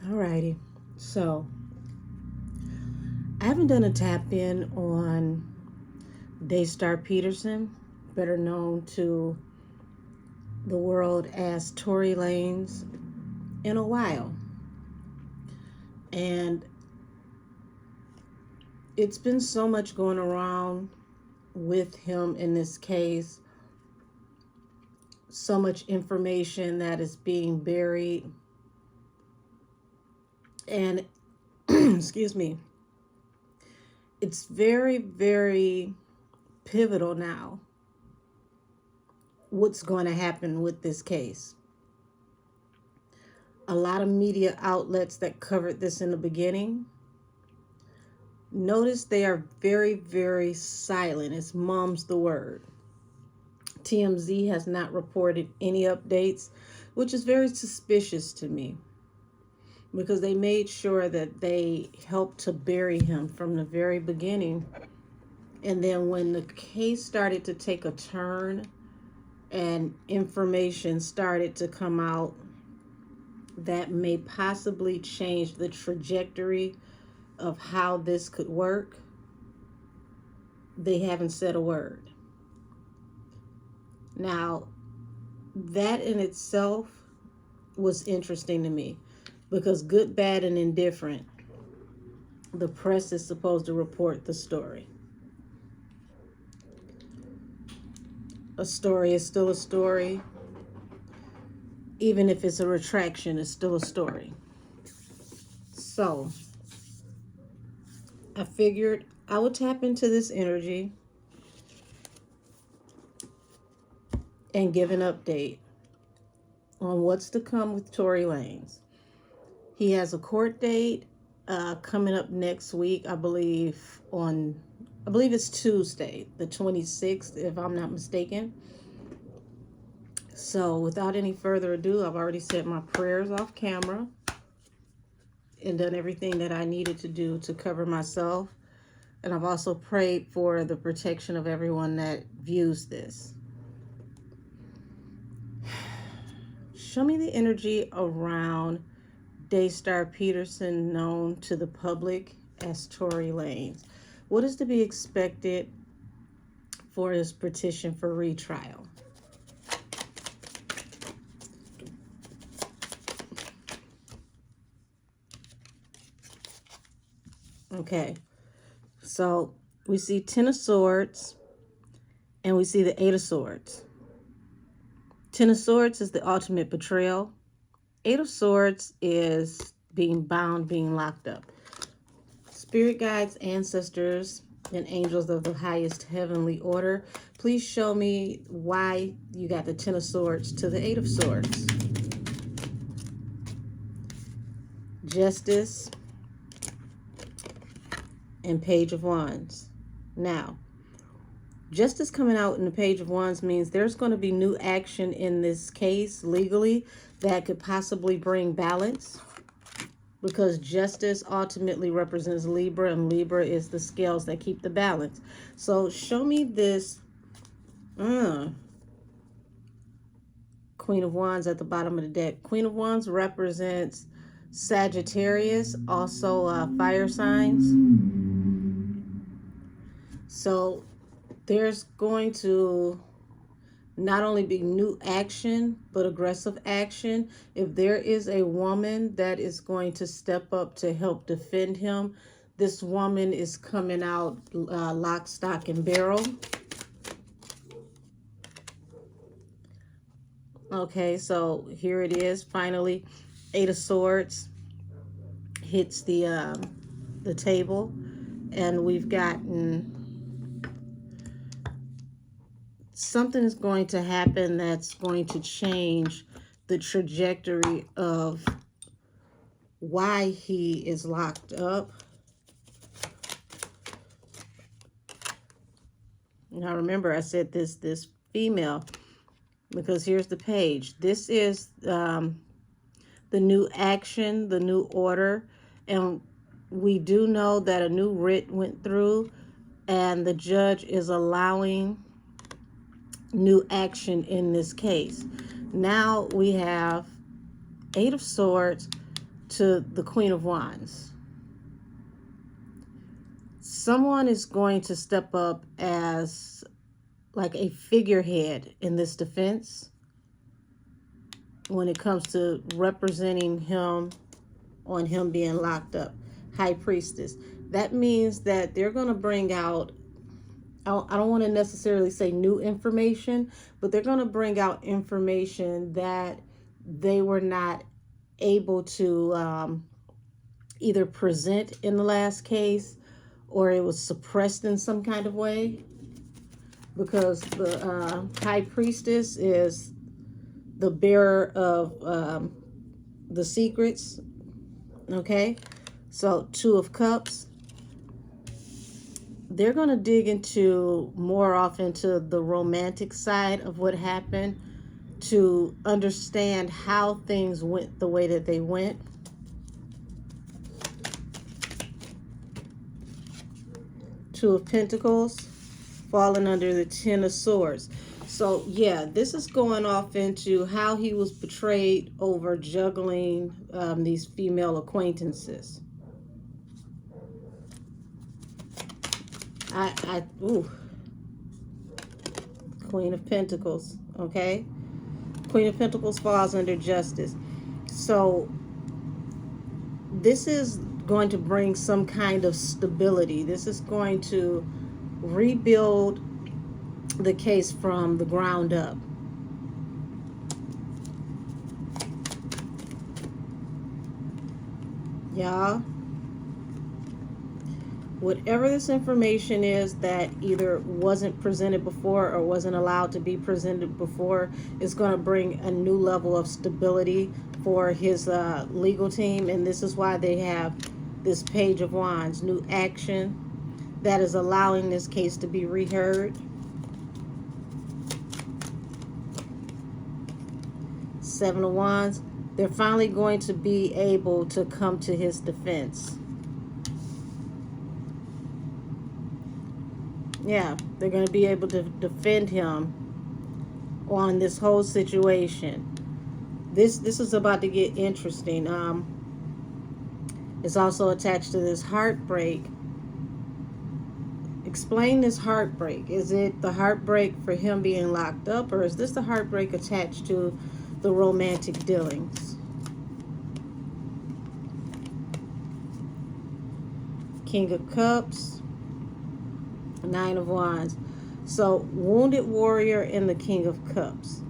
Alrighty, so I haven't done a tap in on DAYSTAR Peterson, better known to the world as Tory Lanez, in a while. And it's been so much going around with him in this case, so much information that is being buried. And excuse me, it's very, very pivotal now what's going to happen with this case. A lot of media outlets that covered this in the beginning, notice they are very, very silent. It's mum's the word. TMZ has not reported any updates, which is very suspicious to me, because they made sure that they helped to bury him from the very beginning. And then when the case started to take a turn and information started to come out that may possibly change the trajectory of how this could work, they haven't said a word. Now, that in itself was interesting to me, because good, bad, and indifferent, the press is supposed to report the story. A story is still a story. Even if it's a retraction, it's still a story. So, I figured I would tap into this energy and give an update on what's to come with Tory Lanez. He has a court date coming up next week, I believe it's Tuesday, the 26th, if I'm not mistaken. So without any further ado, I've already said my prayers off camera and done everything that I needed to do to cover myself. And I've also prayed for the protection of everyone that views this. Show me the energy around DAYSTAR Peterson, known to the public as Tory Lanez. What is to be expected for his petition for retrial? Okay, so we see 10 of Swords and we see the 8 of Swords. 10 of Swords is the ultimate betrayal. 8 of Swords is being bound, being locked up. Spirit guides, ancestors, and angels of the highest heavenly order, please show me why you got the 10 of Swords to the 8 of Swords. Justice and Page of Wands. Now, justice coming out in the Page of Wands means there's going to be new action in this case legally that could possibly bring balance, because justice ultimately represents Libra, and Libra is the scales that keep the balance. So show me this Queen of Wands at the bottom of the deck. Queen of Wands represents Sagittarius, also fire signs. So there's going to not only be new action, but aggressive action. If there is a woman that is going to step up to help defend him, this woman is coming out lock, stock, and barrel. Okay, so here it is. Finally, 8 of Swords hits the table, and we've gotten something is going to happen that's going to change the trajectory of why he is locked up. Now remember, I said this female, because here's the page. This is the new action, the new order, and we do know that a new writ went through, and the judge is allowing new action in this case. Now we have 8 of Swords to the Queen of Wands. Someone is going to step up as like a figurehead in this defense when it comes to representing him on him being locked up. High Priestess. That means that they're going to bring out, I don't want to necessarily say new information, but they're going to bring out information that they were not able to either present in the last case, or it was suppressed in some kind of way, because the High Priestess is the bearer of the secrets. Okay, so Two of Cups. They're going to dig into more off into the romantic side of what happened to understand how things went the way that they went. Two of Pentacles falling under the Ten of Swords. So yeah, this is going off into how he was betrayed over juggling these female acquaintances. Ooh. Queen of Pentacles, okay? Queen of Pentacles falls under Justice. So this is going to bring some kind of stability. This is going to rebuild the case from the ground up. Y'all, whatever this information is that either wasn't presented before or wasn't allowed to be presented before is going to bring a new level of stability for his legal team. And this is why they have this Page of Wands, new action that is allowing this case to be reheard. Seven of Wands. They're finally going to be able to come to his defense. Yeah, they're going to be able to defend him on this whole situation. This is about to get interesting. It's also attached to this heartbreak. Explain this heartbreak. Is it the heartbreak for him being locked up, or is this the heartbreak attached to the romantic dealings? King of Cups, Nine of Wands. So Wounded Warrior and the King of Cups,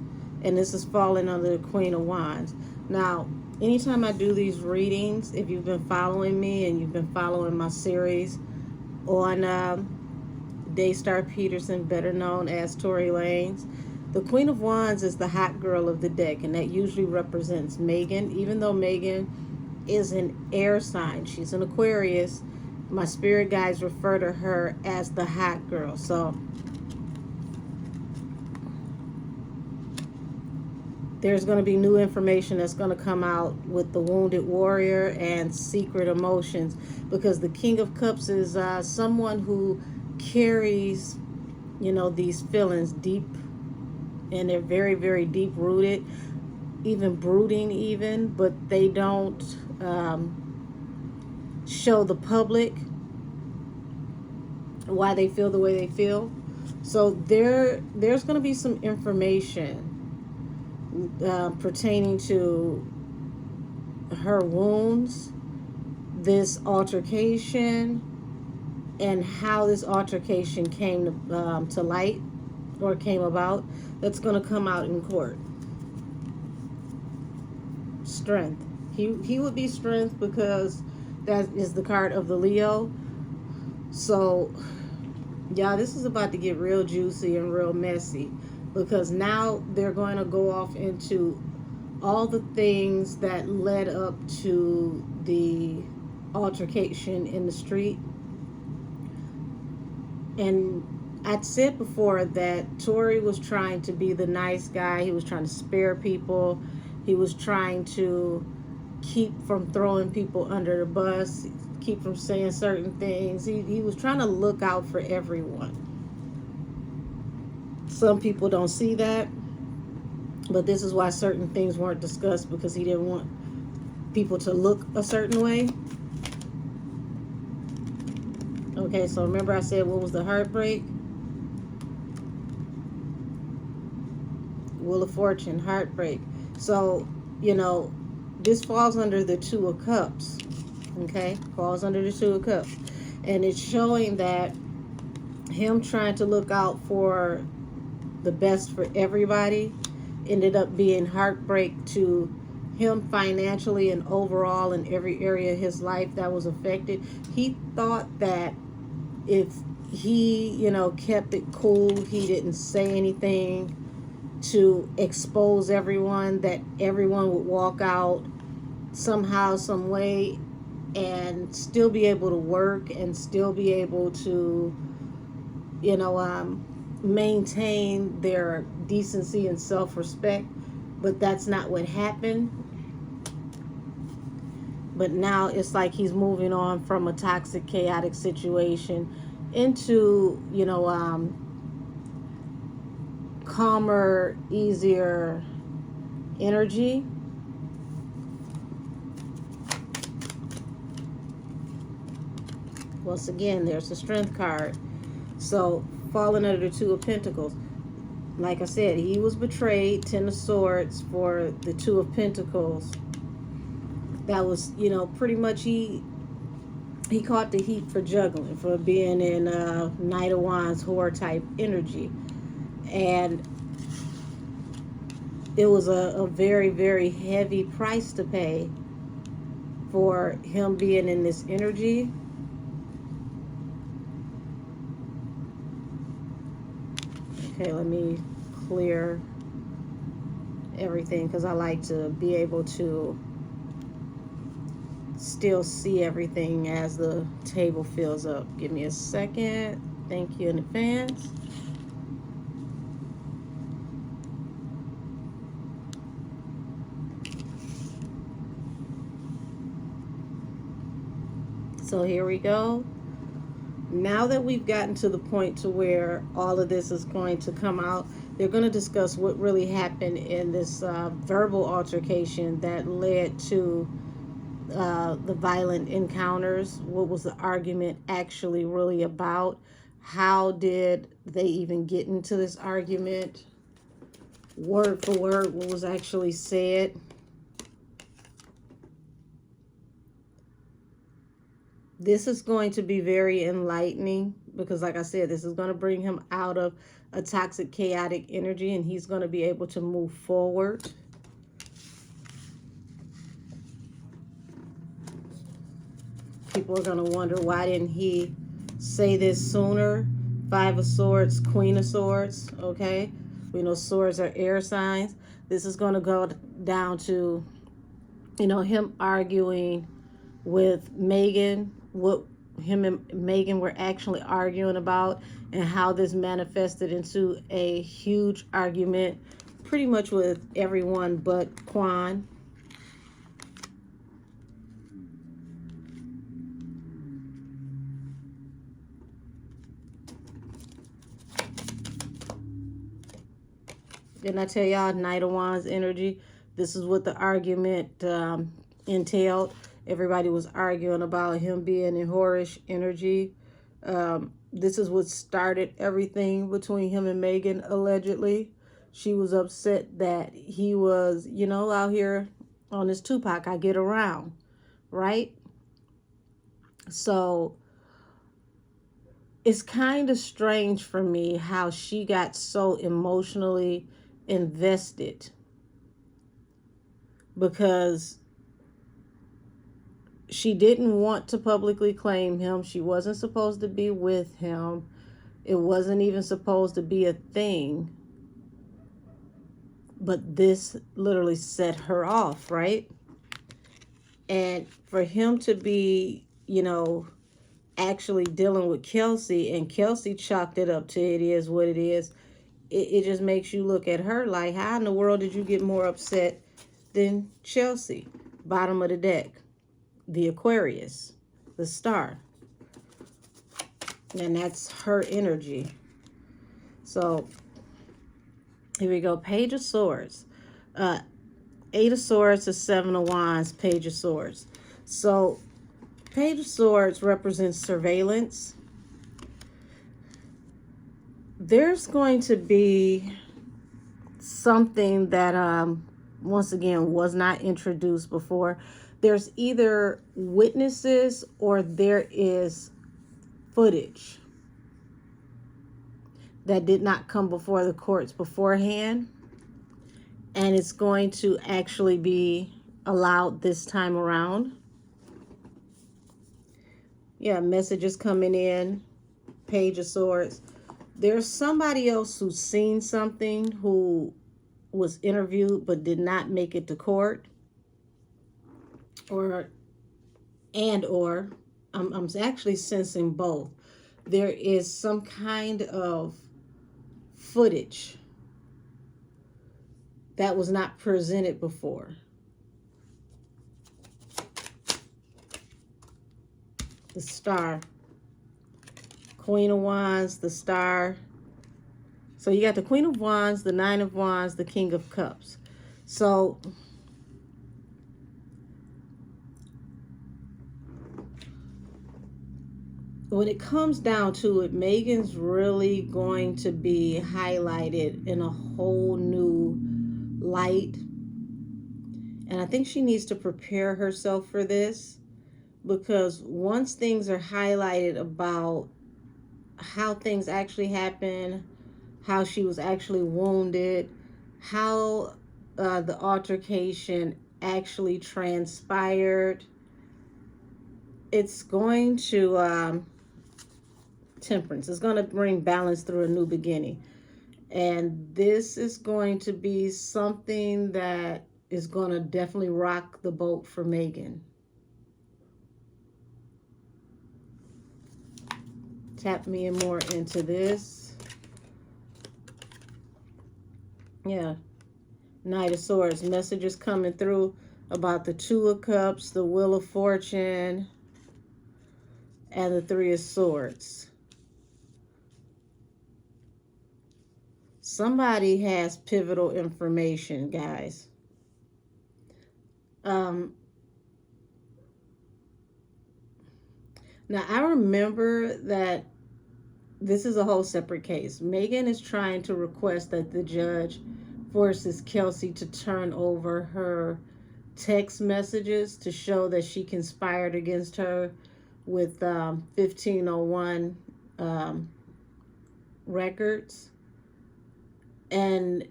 and this is falling under the Queen of Wands. Now anytime I do these readings, if you've been following me and you've been following my series on DAYSTAR Peterson, better known as Tory Lanez, the Queen of Wands is the hot girl of the deck, and that usually represents Megan. Even though Megan is an air sign, she's an Aquarius, my spirit guides refer to her as the hot girl. So there's going to be new information that's going to come out with the Wounded Warrior and Secret Emotions, because the King of Cups is someone who carries, you know, these feelings deep, and they're very, very deep rooted, even brooding even, but they don't show the public why they feel the way they feel. So there's going to be some information pertaining to her wounds, this altercation, and how this altercation came to light, or came about, that's going to come out in court. Strength. He would be Strength, because that is the card of the Leo. So yeah, this is about to get real juicy and real messy, because now they're going to go off into all the things that led up to the altercation in the street. And I'd said before that Tory was trying to be the nice guy. He was trying to spare people. He was trying to keep from throwing people under the bus, keep from saying certain things. He was trying to look out for everyone. Some people don't see that, but this is why certain things weren't discussed, because he didn't want people to look a certain way. Okay, so remember I said what was the heartbreak? Wheel of Fortune, heartbreak. So, you know, this falls under the Two of Cups. Okay, falls under the Two of Cups. And it's showing that him trying to look out for the best for everybody ended up being heartbreak to him financially and overall in every area of his life that was affected. He thought that if he, you know, kept it cool, he didn't say anything to expose everyone, that everyone would walk out somehow, some way, and still be able to work and still be able to, you know, maintain their decency and self-respect. But that's not what happened. But now it's like he's moving on from a toxic, chaotic situation into, you know, calmer, easier energy. Once again, there's the Strength card. So, falling under the Two of Pentacles. Like I said, he was betrayed, Ten of Swords for the Two of Pentacles. That was, you know, pretty much he caught the heat for juggling, for being in Knight of Wands, whore type energy. And it was a very, very heavy price to pay for him being in this energy. Okay, let me clear everything because I like to be able to still see everything as the table fills up. Give me a second. Thank you in advance. So here we go. Now that we've gotten to the point to where all of this is going to come out, they're going to discuss what really happened in this verbal altercation that led to the violent encounters. What was the argument actually really about? How did they even get into this argument? Word for word, what was actually said? This is going to be very enlightening because, like I said, this is going to bring him out of a toxic, chaotic energy, and he's going to be able to move forward. People are going to wonder, why didn't he say this sooner? Five of Swords, Queen of Swords, okay? We know swords are air signs. This is going to go down to, you know, him arguing with Megan, what him and Megan were actually arguing about, and how this manifested into a huge argument pretty much with everyone but Quan. Didn't I tell y'all, Knight of Wands energy? This is what the argument entailed. Everybody was arguing about him being in whorish energy. This is what started everything between him and Megan, allegedly. She was upset that he was, you know, out here on this Tupac, I get around, right? So it's kind of strange for me how she got so emotionally invested, because she didn't want to publicly claim him. She wasn't supposed to be with him. It wasn't even supposed to be a thing. But this literally set her off, right? And for him to be, you know, actually dealing with Kelsey, and Kelsey chalked it up to it is what it is, it just makes you look at her like, how in the world did you get more upset than Chelsea? Bottom of the deck, the Aquarius, the star. And that's her energy. So here we go. Page of Swords. Eight of Swords to Seven of Wands, Page of Swords. So Page of Swords represents surveillance. There's going to be something that once again was not introduced before. There's either witnesses or there is footage that did not come before the courts beforehand, and it's going to actually be allowed this time around. Yeah, messages coming in, Page of Swords. There's somebody else who's seen something, who was interviewed but did not make it to court, or I'm actually sensing both. There is some kind of footage that was not presented before. The Star, Queen of Wands, the Star. So you got the Queen of Wands, the Nine of Wands, the King of Cups. So when it comes down to it, Megan's really going to be highlighted in a whole new light. And I think she needs to prepare herself for this, because once things are highlighted about how things actually happened, how she was actually wounded, how the altercation actually transpired, it's going to Temperance. It's going to bring balance through a new beginning. And this is going to be something that is going to definitely rock the boat for Megan. Tap me in more into this. Yeah. Knight of Swords. Messages coming through about the Two of Cups, the Wheel of Fortune, and the Three of Swords. Somebody has pivotal information, guys. Now, I remember that this is a whole separate case. Megan is trying to request that the judge forces Kelsey to turn over her text messages to show that she conspired against her with 1501 records. And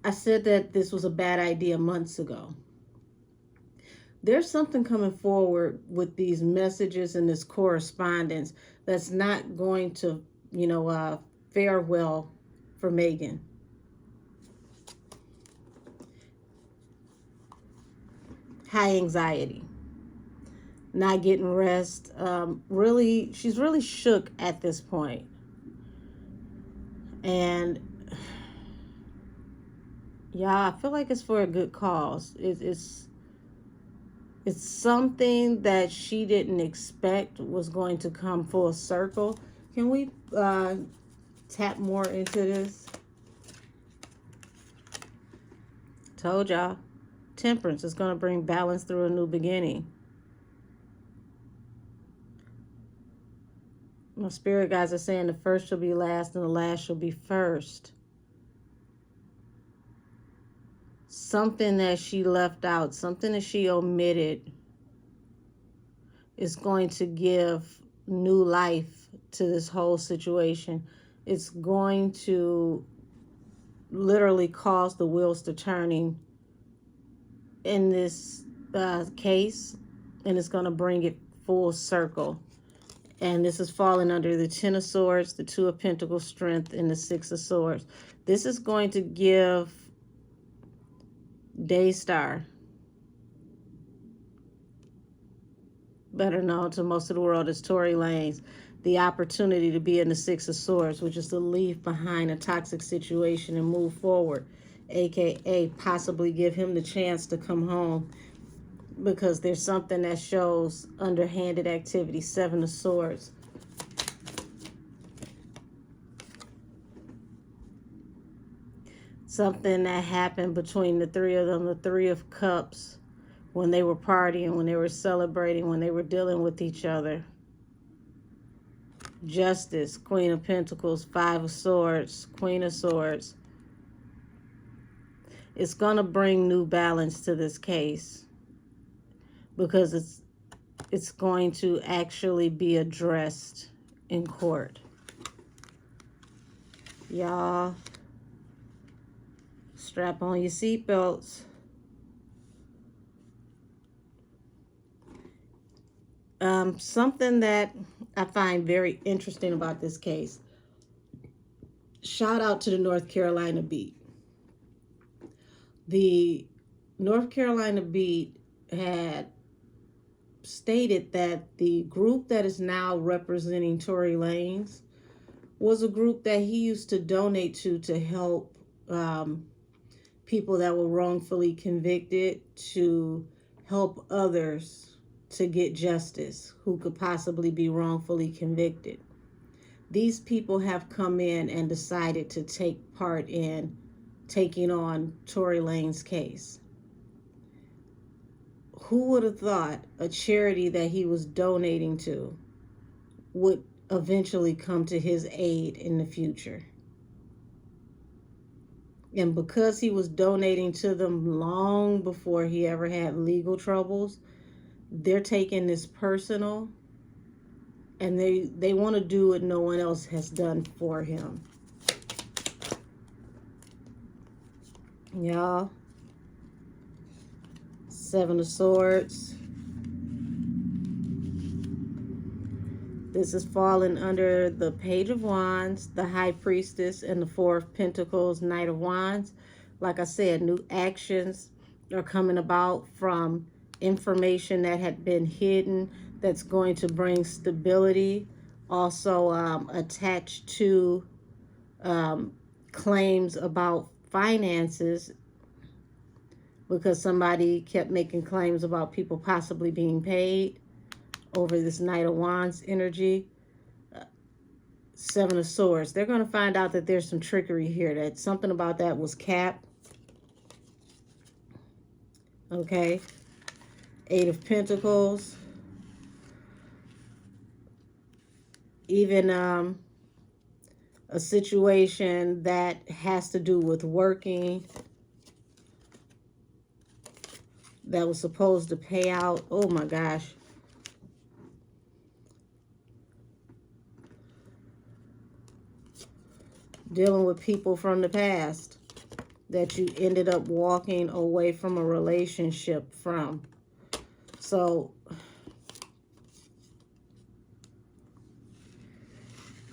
I said that this was a bad idea months ago. There's something coming forward with these messages and this correspondence that's not going to, fare well for Megan. High anxiety, not getting rest. She's really shook at this point. And yeah, I feel like it's for a good cause. It's something that she didn't expect was going to come full circle. Can we tap more into this? Told y'all. Temperance is going to bring balance through a new beginning. My spirit guides are saying the first shall be last and the last shall be first. Something that she left out, something that she omitted, is going to give new life to this whole situation. It's going to literally cause the wheels to turning in this case, and it's going to bring it full circle. And this is falling under the Ten of Swords, the Two of Pentacles, Strength, and the Six of Swords. This is going to give DAYSTAR, better known to most of the world as TORY LANEZ, the opportunity to be in the Six of Swords, which is to leave behind a toxic situation and move forward, aka possibly give him the chance to come home, because there's something that shows underhanded activity. Seven of Swords. something that happened between the three of them, the Three of Cups, when they were partying, when they were celebrating, when they were dealing with each other. Justice, Queen of Pentacles, Five of Swords, Queen of Swords. It's going to bring new balance to this case because it's going to actually be addressed in court. Y'all, strap on your seatbelts. Something that I find very interesting about this case. Shout out to the North Carolina beat. The North Carolina beat had stated that the group that is now representing Tory Lanez was a group that he used to donate to help people that were wrongfully convicted, to help others to get justice who could possibly be wrongfully convicted. These people have come in and decided to take part in taking on Tory Lanez's case. Who would have thought a charity that he was donating to would eventually come to his aid in the future? And because he was donating to them long before he ever had legal troubles, they're taking this personal, and they want to do what no one else has done for him. Y'all, Seven of Swords. This is falling under the Page of Wands, the High Priestess, and the Four of Pentacles, Knight of Wands. Like I said, new actions are coming about from information that had been hidden that's going to bring stability. Also attached to claims about finances, because somebody kept making claims about people possibly being paid over this Knight of Wands energy. Seven of Swords. They're going to find out that there's some trickery here, that something about that was capped. Okay. Eight of Pentacles. Even a situation that has to do with working that was supposed to pay out. Oh my gosh. Dealing with people from the past that you ended up walking away from a relationship from. So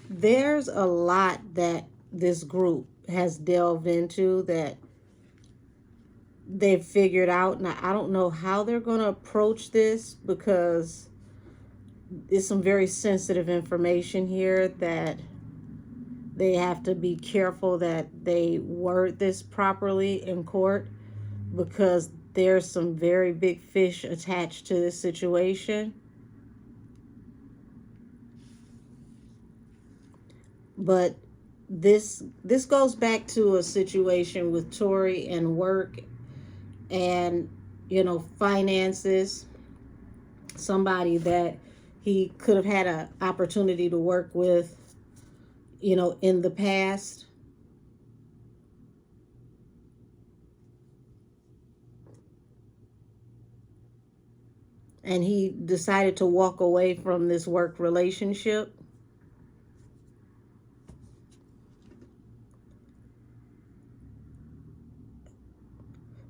there's a lot that this group has delved into that they've figured out. Now, I don't know how they're going to approach this, because there's some very sensitive information here that they have to be careful that they word this properly in court, because there's some very big fish attached to this situation. But this goes back to a situation with Tory and work and, you know, finances. Somebody that he could have had an opportunity to work with, you know, in the past. And he decided to walk away from this work relationship.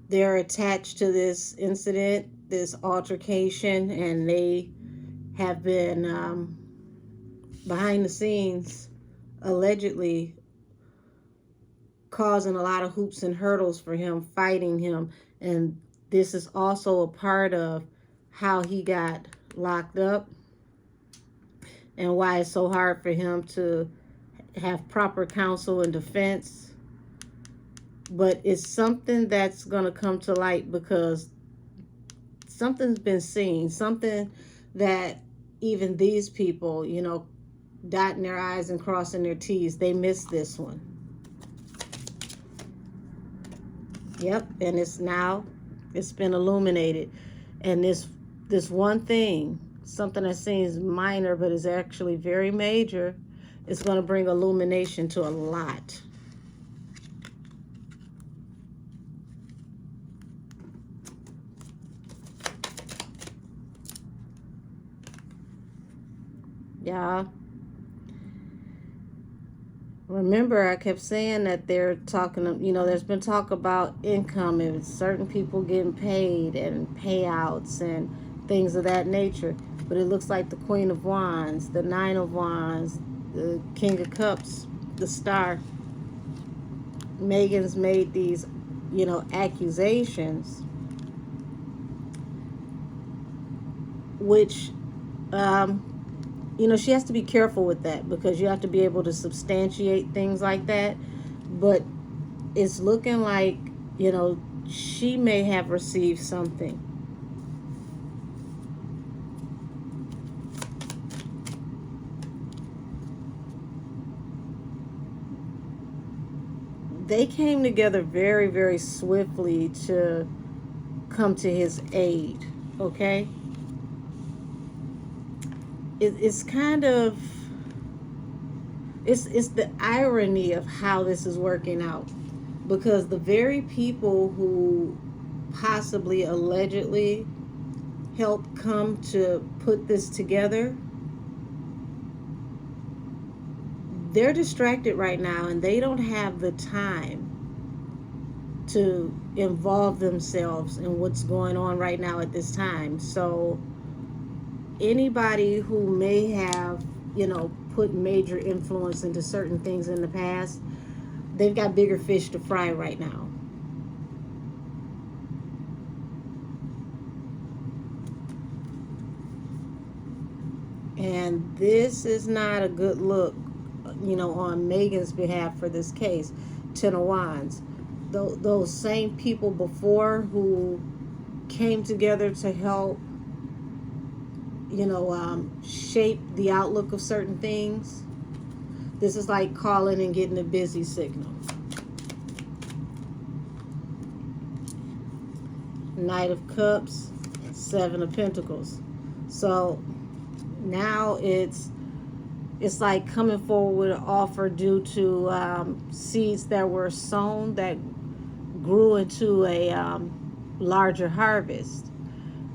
They're attached to this incident, this altercation, and they have been behind the scenes allegedly causing a lot of hoops and hurdles for him, fighting him. And this is also a part of how he got locked up and why it's so hard for him to have proper counsel and defense. But it's something that's going to come to light, because something's been seen, something that even these people, you know, dotting their I's and crossing their T's, they missed this one. Yep, and it's been illuminated. And this one thing, something that seems minor but is actually very major, is going to bring illumination to a lot. Yeah. Remember, I kept saying that they're talking, there's been talk about income and certain people getting paid and payouts and things of that nature. But it looks like the Queen of Wands, the Nine of Wands, the King of Cups, the Star. Megan's made these, accusations, which, she has to be careful with that, because you have to be able to substantiate things like that. But it's looking like, she may have received something. They came together very, very swiftly to come to his aid, okay? It's kind of, it's the irony of how this is working out, because the very people who possibly allegedly helped come to put this together, they're distracted right now and they don't have the time to involve themselves in what's going on right now at this time. So anybody who may have, put major influence into certain things in the past, they've got bigger fish to fry right now. And this is not a good look, on Megan's behalf for this case. Ten of Wands. Those same people before who came together to help, shape the outlook of certain things. This is like calling and getting a busy signal. Knight of Cups, Seven of Pentacles. So now it's like coming forward with an offer due to seeds that were sown that grew into a larger harvest.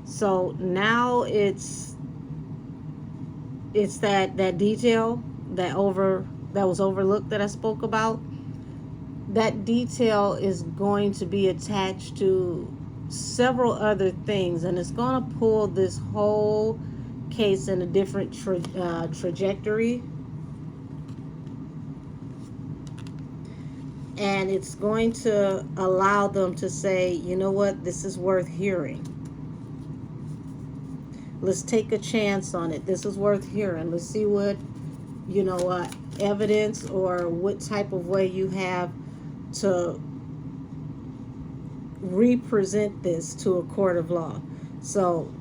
So now it's that detail that was overlooked that I spoke about. That detail is going to be attached to several other things, and it's going to pull this whole case in a different trajectory, and it's going to allow them to say, you know what, this is worth hearing. Let's take a chance on it. This is worth hearing. Let's see what, evidence or what type of way you have to represent this to a court of law. So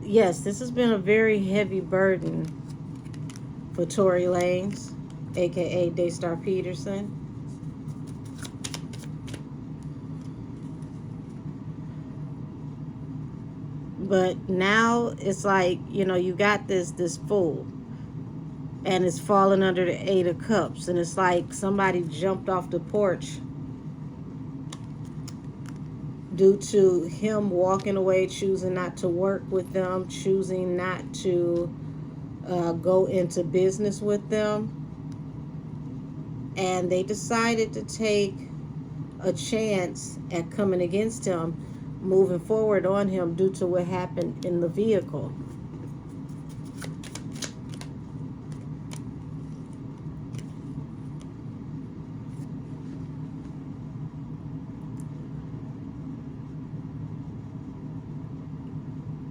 yes, this has been a very heavy burden for Tory Lanez, aka DAYSTAR Peterson. But now it's like, you got this fool, and it's falling under the Eight of Cups, and it's like somebody jumped off the porch due to him walking away, choosing not to work with them, choosing not to go into business with them. And they decided to take a chance at coming against him, moving forward on him due to what happened in the vehicle.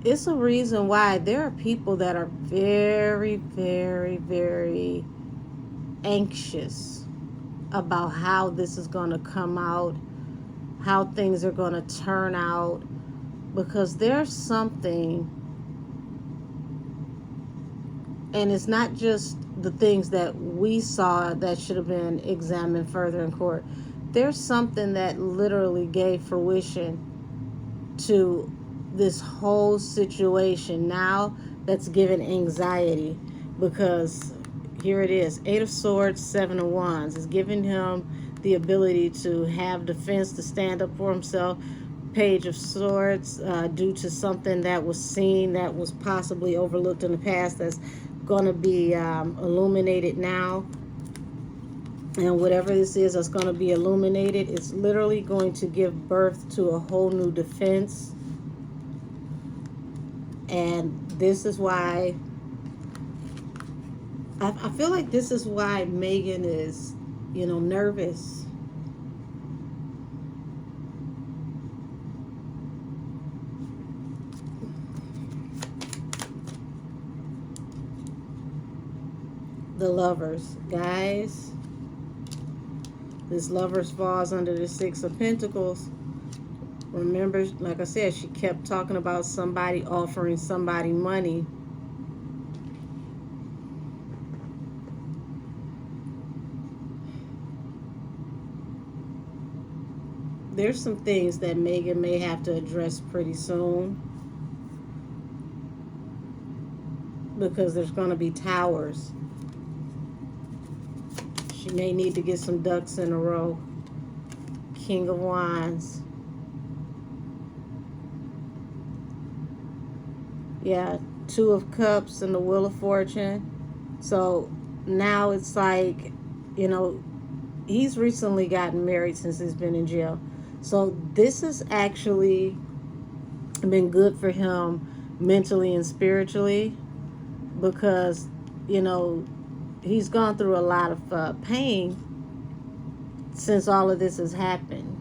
It's a reason why there are people that are very, very, very anxious about how this is going to come out, how things are going to turn out, because there's something, and it's not just the things that we saw that should have been examined further in court. there's something that literally gave fruition to this whole situation now that's given anxiety, because here it is, 8 of Swords, 7 of Wands. It's giving him the ability to have defense, to stand up for himself. Page of Swords, due to something that was seen, that was possibly overlooked in the past, that's going to be illuminated now. And whatever this is that's going to be illuminated, it's literally going to give birth to a whole new defense. And this is why I feel like this is why Megan is, you know, nervous. The Lovers, guys. This Lovers falls under the 6 of Pentacles. Remember, like I said, she kept talking about somebody offering somebody money. There's some things that Megan may have to address pretty soon, because there's going to be towers. She may need to get some ducks in a row. King of Wands. Yeah, 2 of Cups and the Wheel of Fortune. So now it's like, you know, he's recently gotten married since he's been in jail. So this has actually been good for him mentally and spiritually, because, you know, he's gone through a lot of pain since all of this has happened.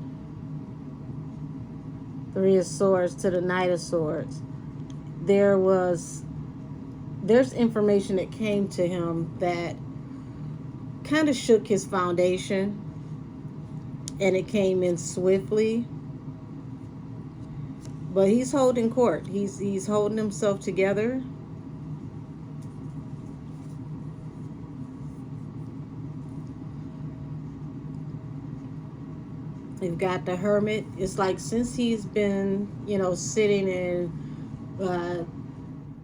3 of Swords to the Knight of Swords. There's information that came to him that kind of shook his foundation, and it came in swiftly. But he's holding court. He's holding himself together. You've got the Hermit. It's like since he's been, you know, sitting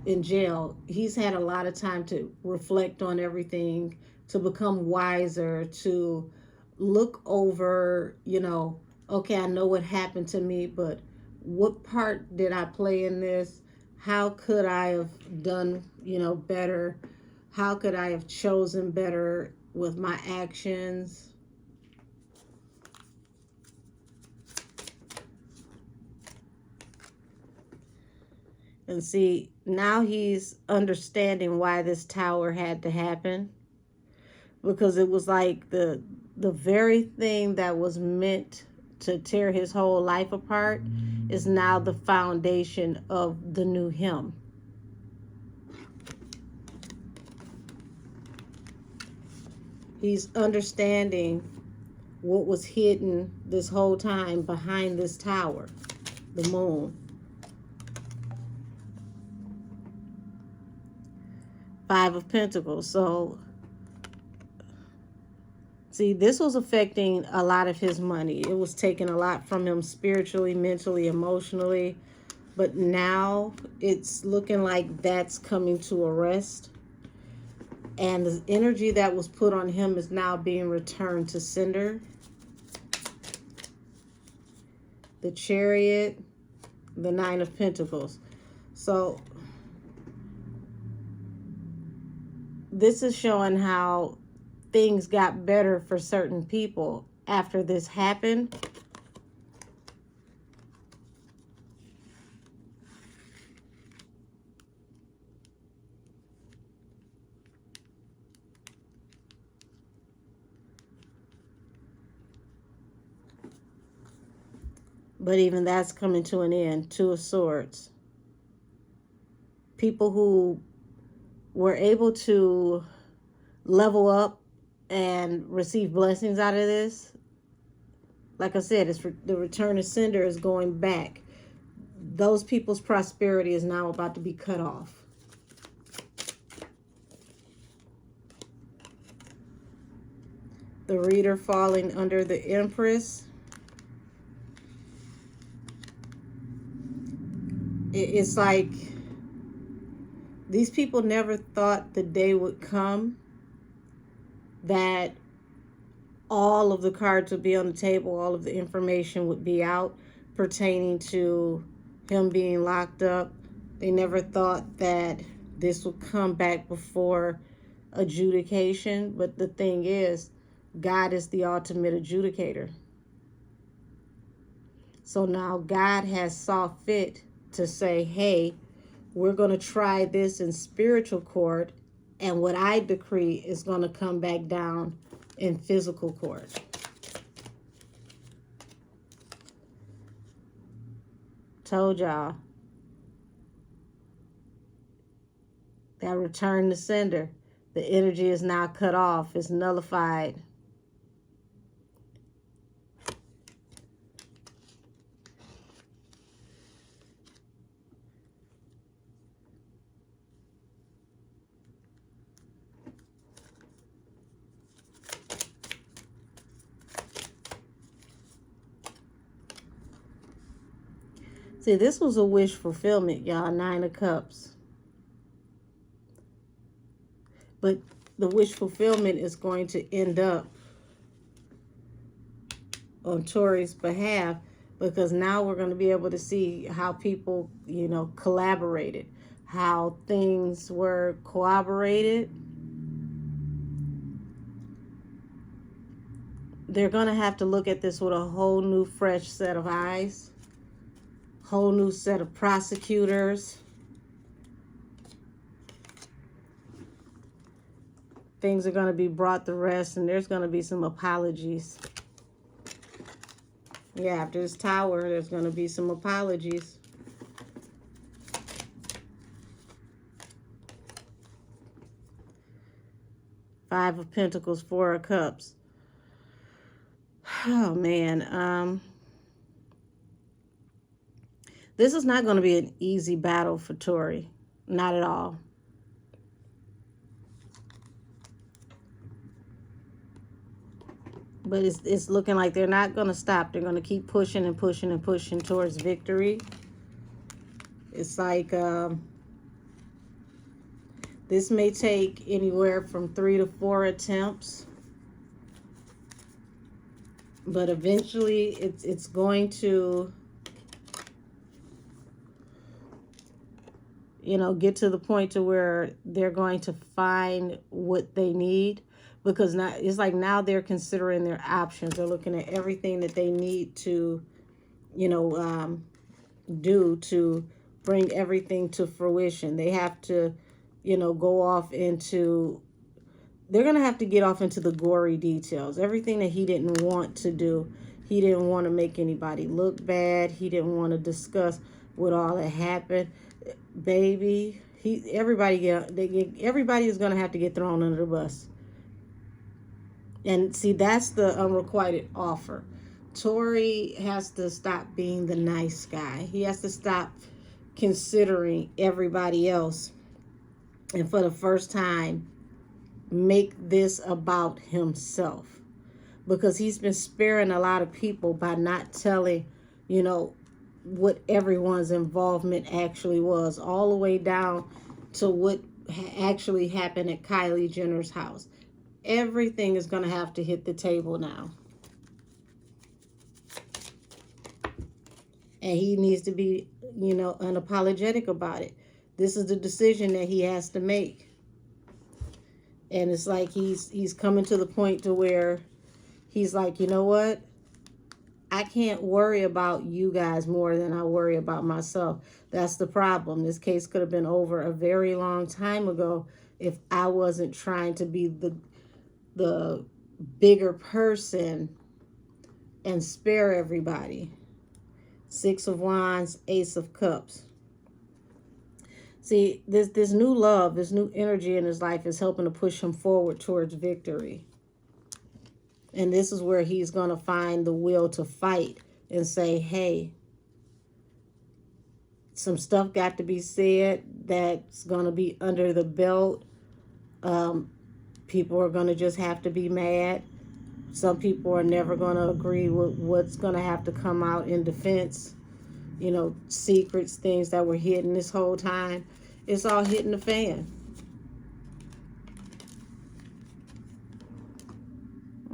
in jail, he's had a lot of time to reflect on everything, to become wiser, to look over, you know, okay, I know what happened to me, but what part did I play in this? How could I have done, you know, better? How could I have chosen better with my actions? And see, now he's understanding why this tower had to happen. Because it was like the very thing that was meant to tear his whole life apart is now the foundation of the new him. He's understanding what was hidden this whole time behind this tower, the moon. 5 of Pentacles. So, see, this was affecting a lot of his money. It was taking a lot from him spiritually, mentally, emotionally. But now it's looking like that's coming to a rest. And the energy that was put on him is now being returned to sender. The Chariot, the 9 of Pentacles. So this is showing how things got better for certain people after this happened. But even that's coming to an end. 2 of Swords. People who were able to level up and receive blessings out of this. Like I said, it's the return of sender is going back. Those people's prosperity is now about to be cut off. The reader falling under the Empress. It's like these people never thought the day would come that all of the cards would be on the table, all of the information would be out pertaining to him being locked up. They never thought that this would come back before adjudication. But the thing is, God is the ultimate adjudicator. So now God has saw fit to say, hey, we're going to try this in spiritual court, and what I decree is going to come back down in physical court. Told y'all. That return to sender. The energy is now cut off. It's nullified. See, this was a wish fulfillment, y'all. 9 of Cups. But the wish fulfillment is going to end up on Tory's behalf, because now we're going to be able to see how people, you know, collaborated, how things were corroborated. They're going to have to look at this with a whole new, fresh set of eyes, whole new set of prosecutors. Things are going to be brought to rest, and there's going to be some apologies. Yeah, after this Tower, there's going to be some apologies. Five of Pentacles, 4 of Cups. Oh, man. This is not going to be an easy battle for Tory. Not at all. But it's looking like they're not going to stop. They're going to keep pushing and pushing and pushing towards victory. It's like this may take anywhere from 3 to 4 attempts. But eventually it's going to, you know, get to the point to where they're going to find what they need. Because now it's like now they're considering their options. They're looking at everything that they need to, you know, do to bring everything to fruition. They have to, you know, go off into, they're going to have to get off into the gory details. Everything that he didn't want to do. He didn't want to make anybody look bad. He didn't want to discuss what all that happened. Baby, everybody is going to have to get thrown under the bus. And see, that's the unrequited offer. Tory has to stop being the nice guy. He has to stop considering everybody else. And for the first time, make this about himself. Because he's been sparing a lot of people by not telling, you know, what everyone's involvement actually was. All the way down to what actually happened at Kylie Jenner's house. Everything is going to have to hit the table now. And he needs to be, you know, unapologetic about it. This is the decision that he has to make. And it's like he's coming to the point to where he's like, you know what? I can't worry about you guys more than I worry about myself. That's the problem. This case could have been over a very long time ago if I wasn't trying to be the bigger person and spare everybody. 6 of Wands, Ace of Cups. See, this new love, this new energy in his life is helping to push him forward towards victory. And this is where he's going to find the will to fight and say, hey, some stuff got to be said that's going to be under the belt. People are going to just have to be mad. Some people are never going to agree with what's going to have to come out in defense. You know, secrets, things that were hidden this whole time. It's all hitting the fan.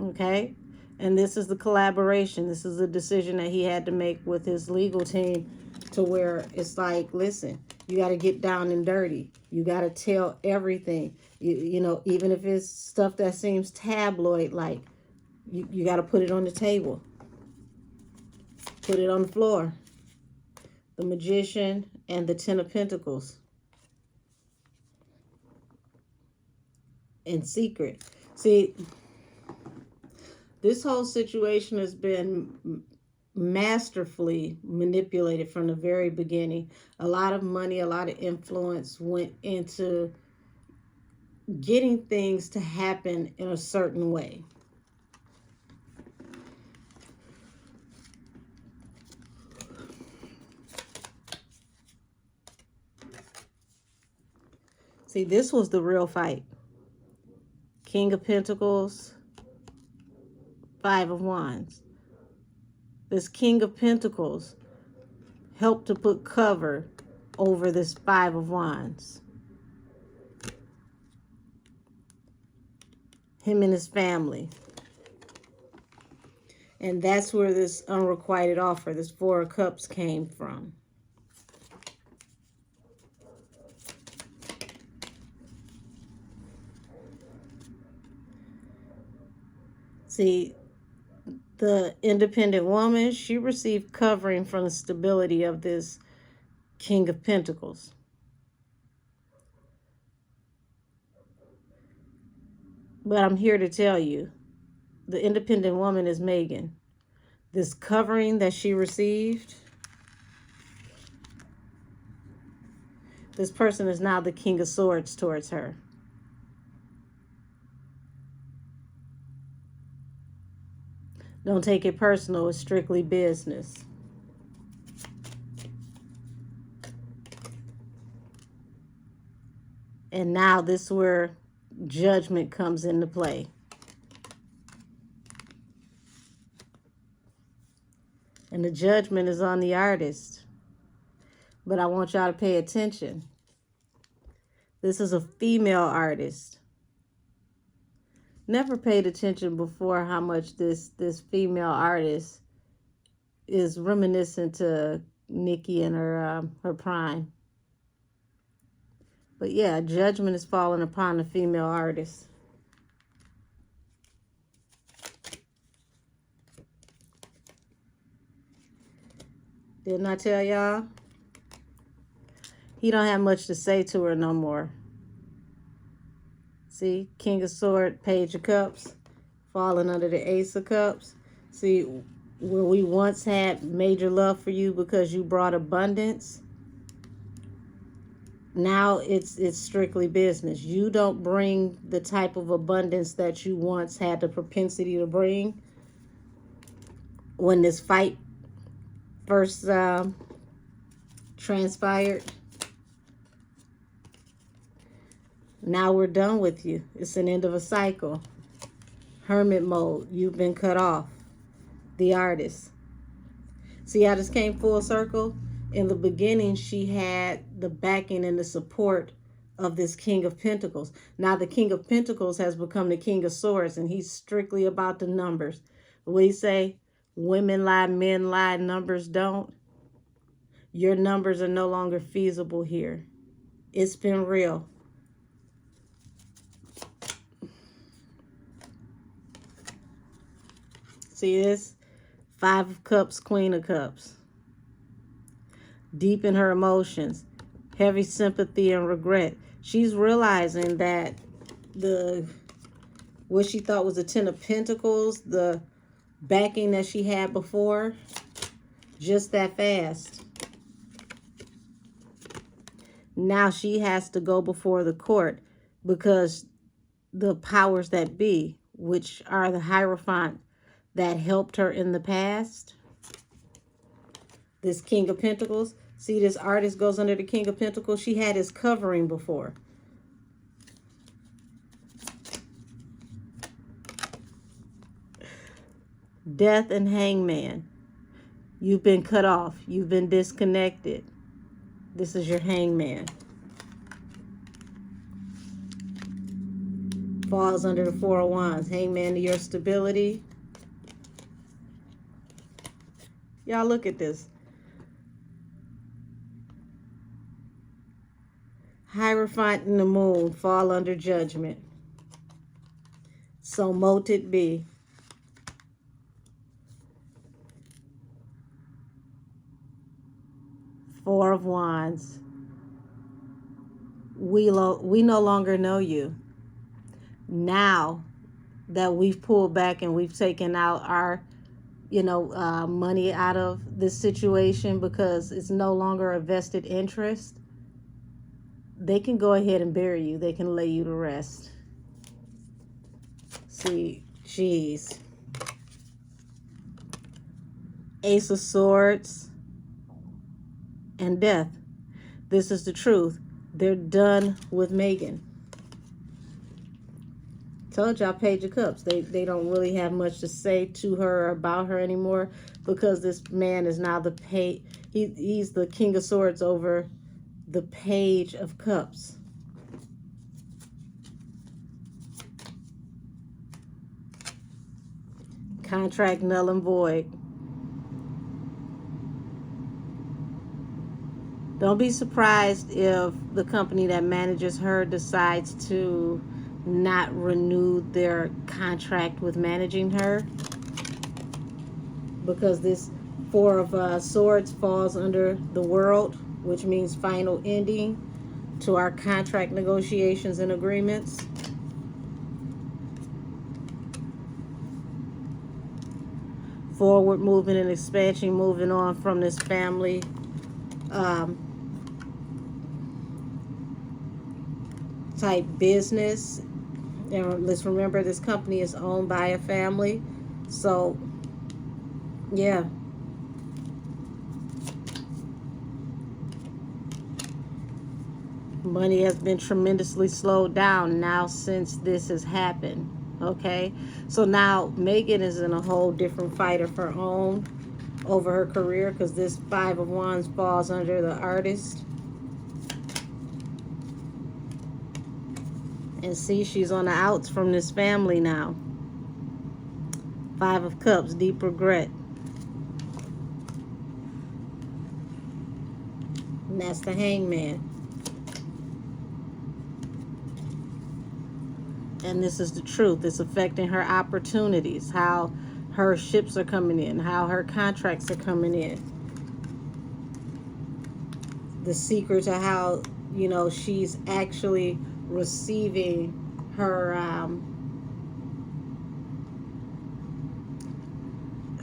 Okay? And this is the collaboration. This is a decision that he had to make with his legal team, to where it's like, listen, you got to get down and dirty. You got to tell everything. You know, even if it's stuff that seems tabloid-like, you got to put it on the table. Put it on the floor. The Magician and the Ten of Pentacles. In secret. See, this whole situation has been masterfully manipulated from the very beginning. A lot of money, a lot of influence went into getting things to happen in a certain way. See, this was the real fight. King of Pentacles, Five of Wands. This King of Pentacles helped to put cover over this Five of Wands. Him and his family. And that's where this unrequited offer, this Four of Cups, came from. See, the independent woman, she received covering from the stability of this King of Pentacles. But I'm here to tell you, the independent woman is Megan. This covering that she received, this person is now the King of Swords towards her. Don't take it personal. It's strictly business. And now this is where judgment comes into play. And the judgment is on the artist. But I want y'all to pay attention. This is a female artist. Never paid attention before how much this female artist is reminiscent to Nikki and her prime. But yeah, judgment is falling upon the female artist. Didn't I tell y'all? He don't have much to say to her no more. See, King of Swords, Page of Cups, falling under the Ace of Cups. See, where we once had major love for you because you brought abundance, now it's strictly business. You don't bring the type of abundance that you once had the propensity to bring. When this fight first transpired, now we're done with you. It's an end of a cycle. Hermit mode. You've been cut off. The artist. See how this came full circle? In the beginning, she had the backing and the support of this King of Pentacles. Now the King of Pentacles has become the King of Swords, and he's strictly about the numbers. We say, women lie, men lie, numbers don't. Your numbers are no longer feasible here. It's been real. See this? Five of Cups, Queen of Cups. Deep in her emotions. Heavy sympathy and regret. She's realizing that what she thought was the Ten of Pentacles, the backing that she had before, just that fast. Now she has to go before the court because the powers that be, which are the Hierophant that helped her in the past, this King of Pentacles. See, this artist goes under the King of Pentacles. She had his covering before. Death and Hangman. You've been cut off. You've been disconnected. This is your Hangman. Falls under the Four of Wands. Hangman to your stability. Y'all look at this. Hierophant and the Moon fall under Judgment. So mote it be. Four of Wands. We no longer know you. Now that we've pulled back and we've taken out our, money out of this situation because it's no longer a vested interest, they can go ahead and bury you. They can lay you to rest. See, geez. Ace of Swords and Death. This is the truth. They're done with Megan. Told y'all, Page of Cups. They don't really have much to say to her or about her anymore because this man is now the page. He's the King of Swords over the Page of Cups. Contract null and void. Don't be surprised if the company that manages her decides to not renew their contract with managing her, because this Four of Swords falls under the World, which means final ending to our contract negotiations and agreements. Forward movement and expansion, moving on from this family type business. And let's remember, this company is owned by a family. So, yeah. Money has been tremendously slowed down now since this has happened. Okay? So now Megan is in a whole different fight of her own over her career, because this Five of Wands falls under the Artist. And see, she's on the outs from this family now. Five of Cups, deep regret. And that's the Hangman. And this is the truth. It's affecting her opportunities, how her ships are coming in, how her contracts are coming in. The secret to how, she's actually receiving her,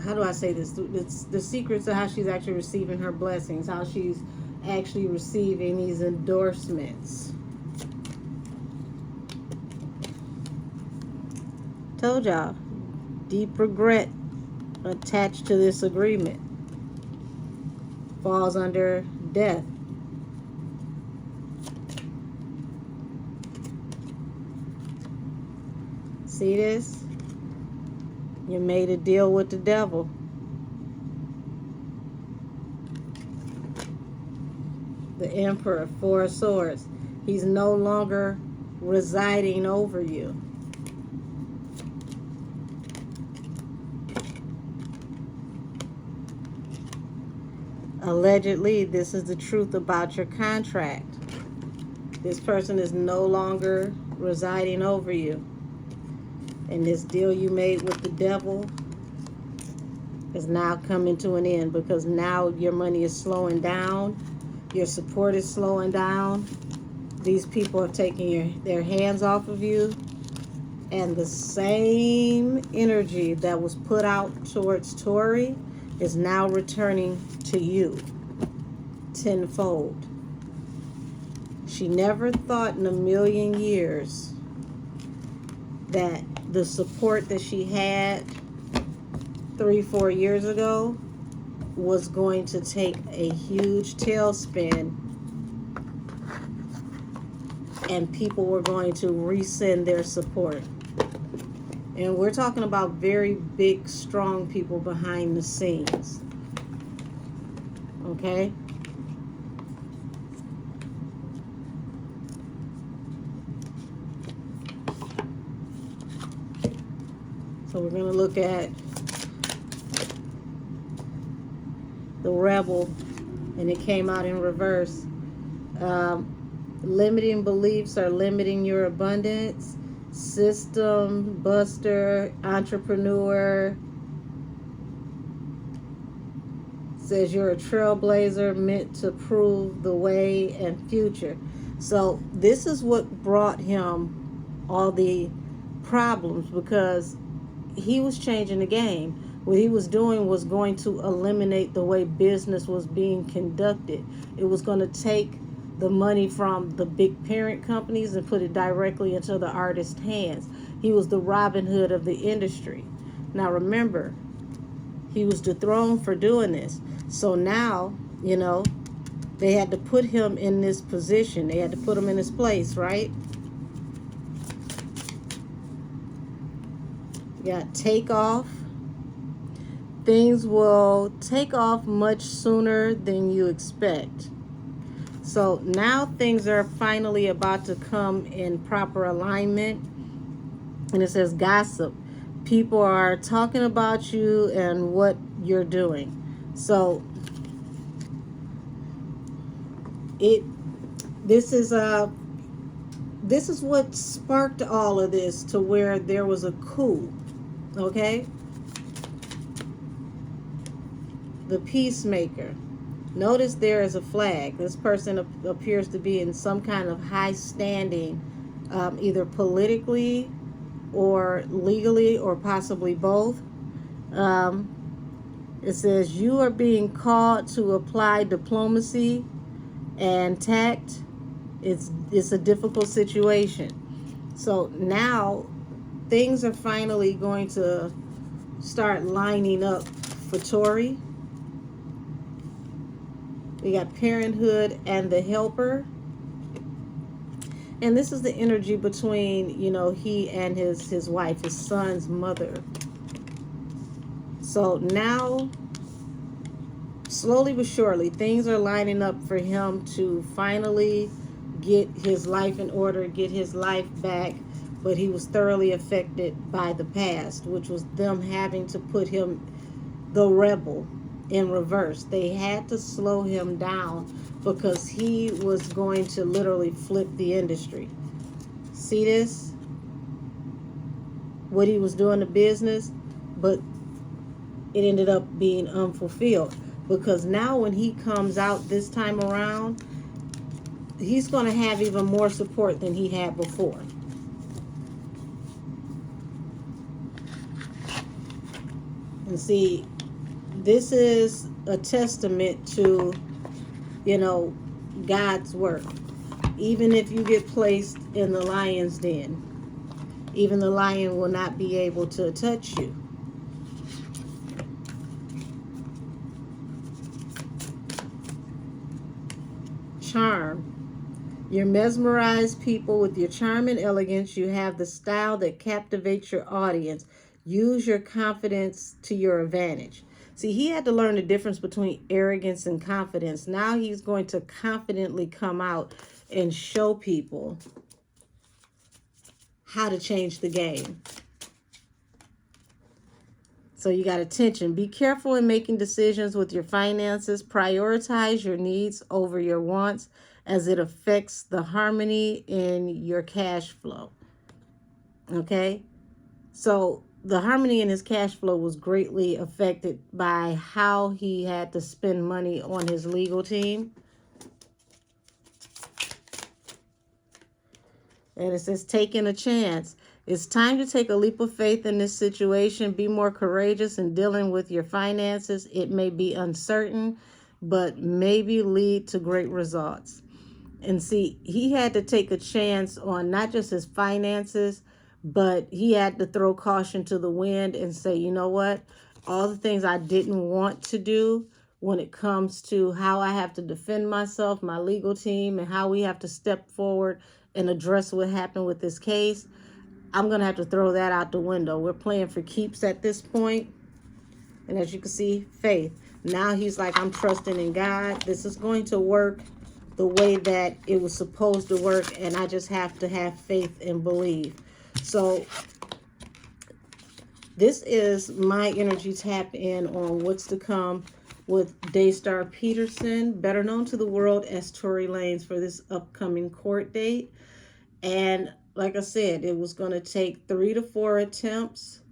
how do I say this? It's the secrets of how she's actually receiving her blessings, how she's actually receiving these endorsements. Told y'all, deep regret attached to this agreement. Falls under Death. See this? You made a deal with the devil. The Emperor, Four of Swords. He's no longer residing over you. Allegedly, this is the truth about your contract. This person is no longer residing over you. And this deal you made with the devil is now coming to an end, because now your money is slowing down. Your support is slowing down. These people are taking their hands off of you. And the same energy that was put out towards Tori is now returning to you tenfold. She never thought in a million years that the support that she had 3-4 years ago was going to take a huge tailspin, and people were going to rescind their support. And we're talking about very big, strong people behind the scenes. Okay? So we're going to look at the Rebel, and it came out in reverse. Limiting beliefs are limiting your abundance. System buster, entrepreneur. Says you're a trailblazer meant to prove the way and future. So this is what brought him all the problems, because he was changing the game. What he was doing was going to eliminate the way business was being conducted. It was going to take the money from the big parent companies and put it directly into the artist's hands. He was the Robin Hood of the industry. Now remember, he was dethroned for doing this. So now, you know, they had to put him in this position. They had to put him in his place, right? You got takeoff. Things will take off much sooner than you expect. So now things are finally about to come in proper alignment. And it says gossip. People are talking about you and what you're doing. So this is what sparked all of this, to where there was a coup. Okay? The peacemaker. Notice there is a flag. This person appears to be in some kind of high standing, either politically or legally, or possibly both. It says you are being called to apply diplomacy and tact. It's a difficult situation. So now things are finally going to start lining up for Tory. We got parenthood and the helper. And this is the energy between, you know, he and his wife, his son's mother. So now, slowly but surely, things are lining up for him to finally get his life in order, get his life back. But he was thoroughly affected by the past, which was them having to put him, the rebel, in reverse. They had to slow him down because he was going to literally flip the industry. See this? What he was doing to business, but it ended up being unfulfilled, because now when he comes out this time around, he's going to have even more support than he had before. And see, this is a testament to, you know, God's work. Even if you get placed in the lion's den, even the lion will not be able to touch you. Charm. You mesmerize people with your charm and elegance. You have the style that captivates your audience. Use your confidence to your advantage. See, he had to learn the difference between arrogance and confidence. Now he's going to confidently come out and show people how to change the game. So you got attention. Be careful in making decisions with your finances. Prioritize your needs over your wants, as it affects the harmony in your cash flow. Okay? So the harmony in his cash flow was greatly affected by how he had to spend money on his legal team. And it says, taking a chance. It's time to take a leap of faith in this situation. Be more courageous in dealing with your finances. It may be uncertain, but maybe lead to great results. And see, he had to take a chance on not just his finances, but he had to throw caution to the wind and say, you know what? All the things I didn't want to do when it comes to how I have to defend myself, my legal team, and how we have to step forward and address what happened with this case, I'm going to have to throw that out the window. We're playing for keeps at this point. And as you can see, faith. Now he's like, I'm trusting in God. This is going to work the way that it was supposed to work. And I just have to have faith and believe. So this is my energy tap in on what's to come with DAYSTAR Peterson, better known to the world as Tory Lanez, for this upcoming court date. And like I said, it was going to take 3 to 4 attempts,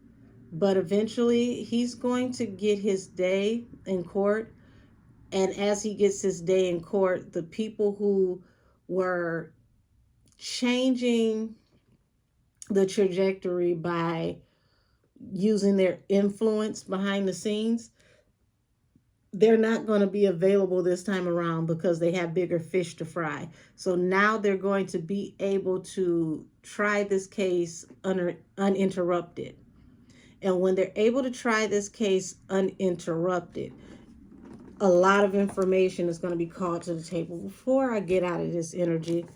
but eventually he's going to get his day in court. And as he gets his day in court, the people who were changing the trajectory by using their influence behind the scenes, they're not going to be available this time around because they have bigger fish to fry. So now they're going to be able to try this case uninterrupted. And when they're able to try this case uninterrupted, a lot of information is going to be called to the table. Before I get out of this energy,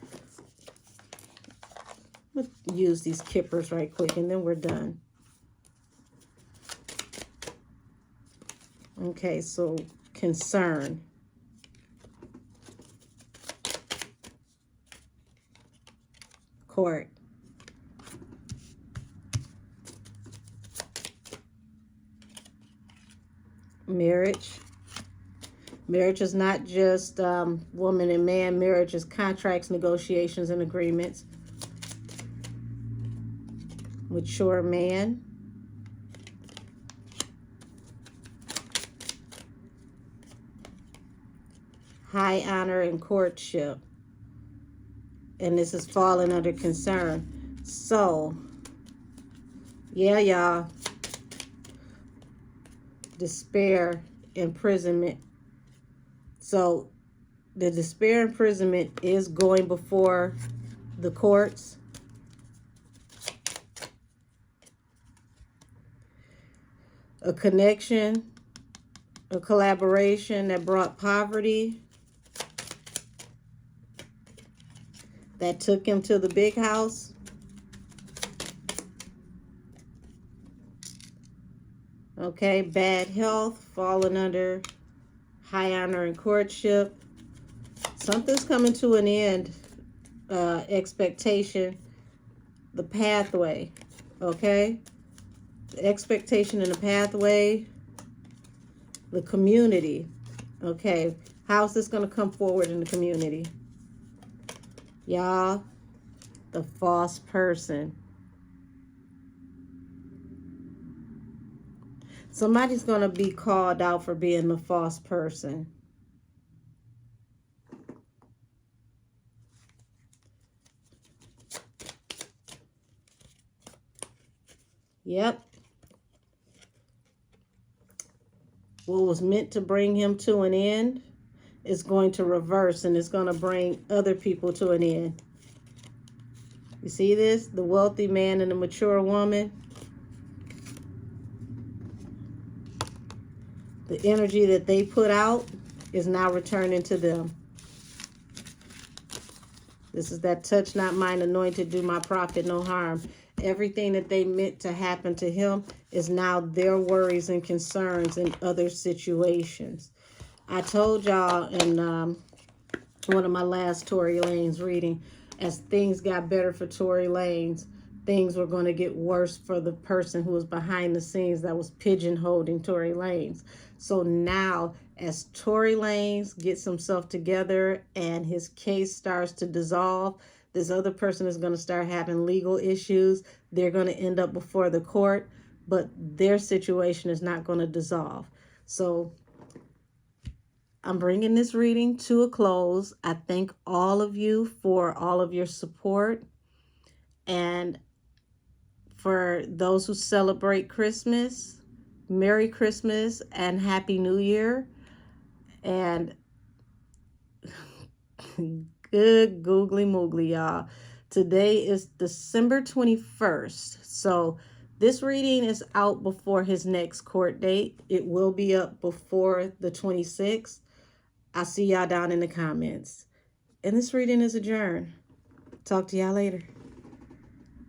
let's use these kippers right quick and then we're done. Okay, so concern. Court. Marriage. Marriage is not just woman and man. Marriage is contracts, negotiations, and agreements. Mature man. High honor and courtship. And this is falling under concern. So, yeah, y'all. Despair, imprisonment. So, the despair imprisonment is going before the courts. A connection, a collaboration that brought poverty, that took him to the big house. Okay, bad health, falling under high honor and courtship. Something's coming to an end. Expectation, the pathway. Okay, the expectation in the pathway, the community. Okay, how's this going to come forward in the community? Y'all, the false person. Somebody's going to be called out for being the false person. Yep. What was meant to bring him to an end is going to reverse, and it's going to bring other people to an end. You see this? The wealthy man and the mature woman. The energy that they put out is now returning to them. This is that touch not mine, anointed, do my prophet no harm. Everything that they meant to happen to him is now their worries and concerns in other situations. I told y'all in one of my last Tory Lanez reading, as things got better for Tory Lanez, things were going to get worse for the person who was behind the scenes that was pigeonholing Tory Lanez. So now, as Tory Lanez gets himself together and his case starts to dissolve, this other person is going to start having legal issues. They're going to end up before the court, but their situation is not going to dissolve. So I'm bringing this reading to a close. I thank all of you for all of your support. And for those who celebrate Christmas, Merry Christmas and Happy New Year. And good googly moogly, y'all. Today is December 21st. So this reading is out before his next court date. It will be up before the 26th. I'll see y'all down in the comments. And this reading is adjourned. Talk to y'all later.